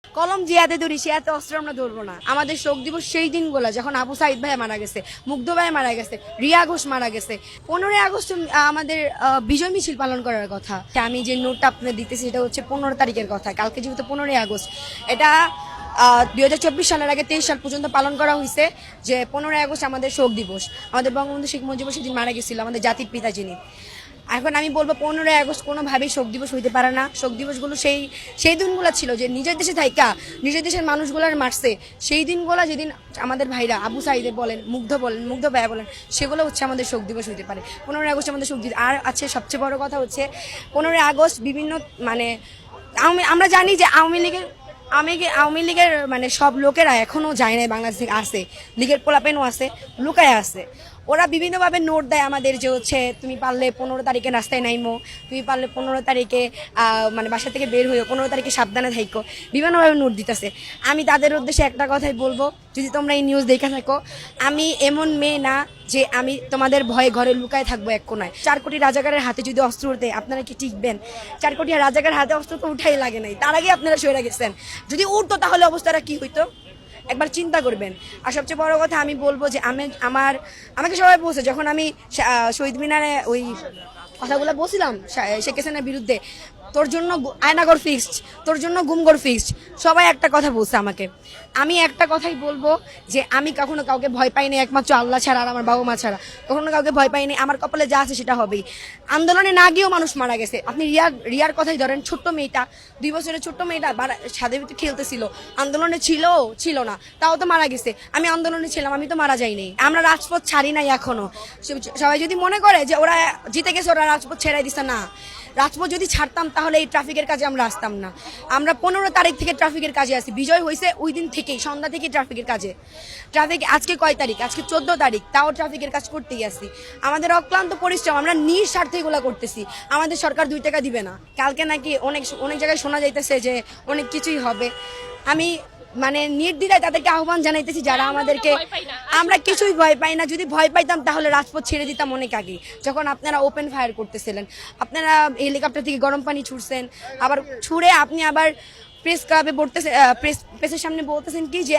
কলম যে হাতে ধরি সে হাতে অস্ত্র আমরা ধরবো না। আমাদের শোক দিবস সেই দিনগুলো যখন আবু সাইদ ভাই মারা গেছে, মুগ্ধ ভাই মারা গেছে, রিয়া ঘোষ মারা গেছে। 15ই আগস্ট আমাদের বিজয় মিছিল পালন করার কথা। আমি যে নোটটা আপনাদের দিতেছি সেটা হচ্ছে 15 তারিখের কথা। কালকে যেহেতু 15ই আগস্ট, এটা 2024 সালের আগে 23 সাল পর্যন্ত পালন করা হয়েছে যে 15ই আগস্ট আমাদের শোক দিবস। আমাদের বঙ্গবন্ধু শেখ মুজিবুর সেদিন মারা গেছিল, আমাদের জাতির পিতা যিনি। এখন আমি বলবো 15ই আগস্ট কোনোভাবেই শোক দিবস হইতে পারে না। শোক দিবসগুলো সেই দিনগুলো ছিল যে নিজের দেশে থাইকা নিজের দেশের মানুষগুলার মারছে, সেই দিনগুলো যেদিন আমাদের ভাইরা আবু সাইদে বলেন, মুগ্ধ ভাইয়া বলেন, সেগুলো হচ্ছে আমাদের শোক দিবস হইতে পারে। 15ই আগস্ট আমাদের শোক দিবস। আর আছে সবচেয়ে বড় কথা হচ্ছে 15ই আগস্ট বিভিন্ন মানে আমরা জানি যে আওয়ামী লীগের মানে সব লোকেরা এখনো যায় নাই, বাংলাদেশ থেকে আসে, লীগের পোলাপেনও আছে, লুকায় আছে। ওরা বিভিন্নভাবে নোট দেয় আমাদের যে হচ্ছে তুমি পারলে 15 তারিখে রাস্তায় নাইমো, তুমি পারলে 15 তারিখে মানে বাসা থেকে বের হইও, 15 তারিখে সাবধানে থাইকো, বিভিন্নভাবে নোট দিতেছে। আমি তাদের উদ্দেশ্যে একটা কথাই বলবো, যদি তোমরা এই নিউজ দেখে থাকো, আমি এমন মেয়ে না যে আমি তোমাদের ভয়ে ঘরে লুকায় থাকবো এক কোনায়। 4 কোটি রাজাকারের হাতে যদি অস্ত্র উঠে আপনারা কি টিকবেন? 4 কোটি রাজাকারের হাতে অস্ত্র তো উঠাই লাগে নাই, তার আগে আপনারা সরে গেছেন। যদি উঠতো তাহলে অবস্থাটা কি হইতো একবার চিন্তা করবেন। আর সবচেয়ে বড় কথা আমি বলবো যে আমাকে সবাই বলছে যখন আমি শহীদ মিনারে ওই কথাগুলো বলছিলাম শেখ হাসিনার বিরুদ্ধে, তোর জন্য আয়নাগর ফিক্সড, তোর জন্য গুমগর ফিক্সড, সবাই একটা কথা বলছে আমাকে। আমি একটা কথাই বলবো যে আমি কখনো কাউকে ভয় পাইনি, একমাত্র আল্লাহ ছাড়া আর আমার বাবা মা ছাড়া কখনো কাউকে ভয় পাইনি। আমার কপালে যা আছে সেটা হবেই। আন্দোলনে না গিয়েও মানুষ মারা গেছে। আপনি রিয়ার কথাই ধরেন, ছোট্ট মেয়েটা, 2 বছরের ছোট্ট মেয়েটা ছাদের ভিতরে খেলতেছিল, আন্দোলনে ছিল না, তাও তো মারা গেছে। আমি আন্দোলনে ছিলাম, আমি তো মারা যাইনি। আমরা রাজপথ ছাড়ি নাই এখনো। সবাই যদি মনে করে যে ওরা জিতে গেছে, ওরা রাজপথ ছেড়াই দিছে, না। রাজপথ যদি ছাড়তাম তাহলে এই ট্রাফিকের কাজে আমরা আসতাম না। আমরা 15 তারিখ থেকে ট্রাফিকের কাজে আছি। বিজয় হয়েছে ওই দিন থেকেই, সন্ধ্যা থেকে ট্রাফিকের কাজে। আজকে কয় তারিখ? আজকে 14 তারিখ, তাও ট্রাফিকের কাজ করতেই আসি। আমাদের অক্লান্ত পরিশ্রম, আমরা নিঃস্বার্থে এগুলো করতেছি। আমাদের সরকার 2 টাকা দিবে না। কালকে নাকি অনেক জায়গায় শোনা যাইতেছে যে অনেক কিছুই হবে। আমি মানে নির্দ্বিধায় তাদেরকে আহ্বান জানাইতেছি যারা আমাদেরকে, আমরা কিছুই ভয় পাই না। যদি ভয় পাইতাম তাহলে রাজপথ ছেড়ে দিতাম অনেক আগে, যখন আপনারা ওপেন ফায়ার করতেছিলেন। আপনারা হেলিকপ্টার থেকে গরম পানি ছুড়ছেন, আবার ছুড়ে আপনি আবার প্রেস ক্লাবে বলতেছেন, প্রেসের সামনে বলতেছেন কি যে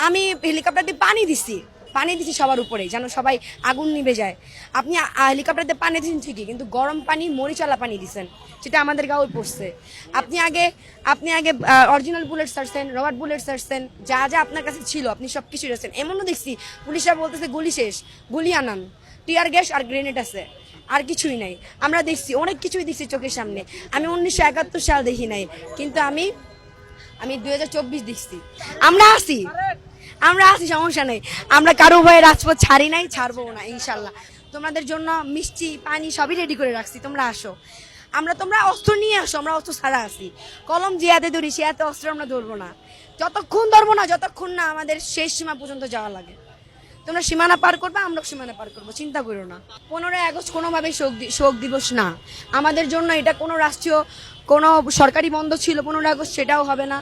আমি হেলিকপ্টার দিয়ে পানি দিছি সবার উপরে, যেন সবাই আগুন নিভে যায়। আপনি হেলিকপ্টারতে পানি দিচ্ছেন ঠিকই, কিন্তু গরম পানি, মরিচালা পানি দিচ্ছেন, সেটা আমাদের গাঁও পড়ছে। আপনি আগে অরিজিনাল বুলেট ছাড়ছেন, রবার বুলেট ছাড়ছেন, যা আপনার কাছে ছিল আপনি সব কিছু রাখছেন। এমনও দেখছি পুলিশরা বলতেছে গুলি শেষ, গুলি আনান, টিয়ার গ্যাস আর গ্রেনেড আছে, আর কিছুই নাই। আমরা দেখছি, অনেক কিছুই দেখছি চোখের সামনে। আমি 1971 সাল দেখি নাই, কিন্তু আমি 2024 দেখছি। আমরা আছি, সমস্যা নেই। আমরা কারো ভয়ে রাজপথ ছাড়ি নাই, ছাড়বো না ইনশাল্লাহ। তোমাদের জন্য মিষ্টি পানি সবই রেডি করে রাখছি, তোমরা আসো। তোমরা অস্ত্র নিয়ে আসো, আমরা অস্ত্র ছাড়া আছি। কলম যে হাতে ধরি সে হাতে অস্ত্র আমরা ধরবো না। যতক্ষণ না আমাদের শেষ সীমা পর্যন্ত যাওয়া লাগে। তোমরা সীমানা পার করবে, আমরা সীমানা পার করবো, চিন্তা করো না। 15ই আগস্ট কোনোভাবেই শোক দিবস না আমাদের জন্য। এটা কোনো রাষ্ট্রীয় কোনো সরকারি বন্ধ ছিল 15ই আগস্ট, সেটাও হবে না।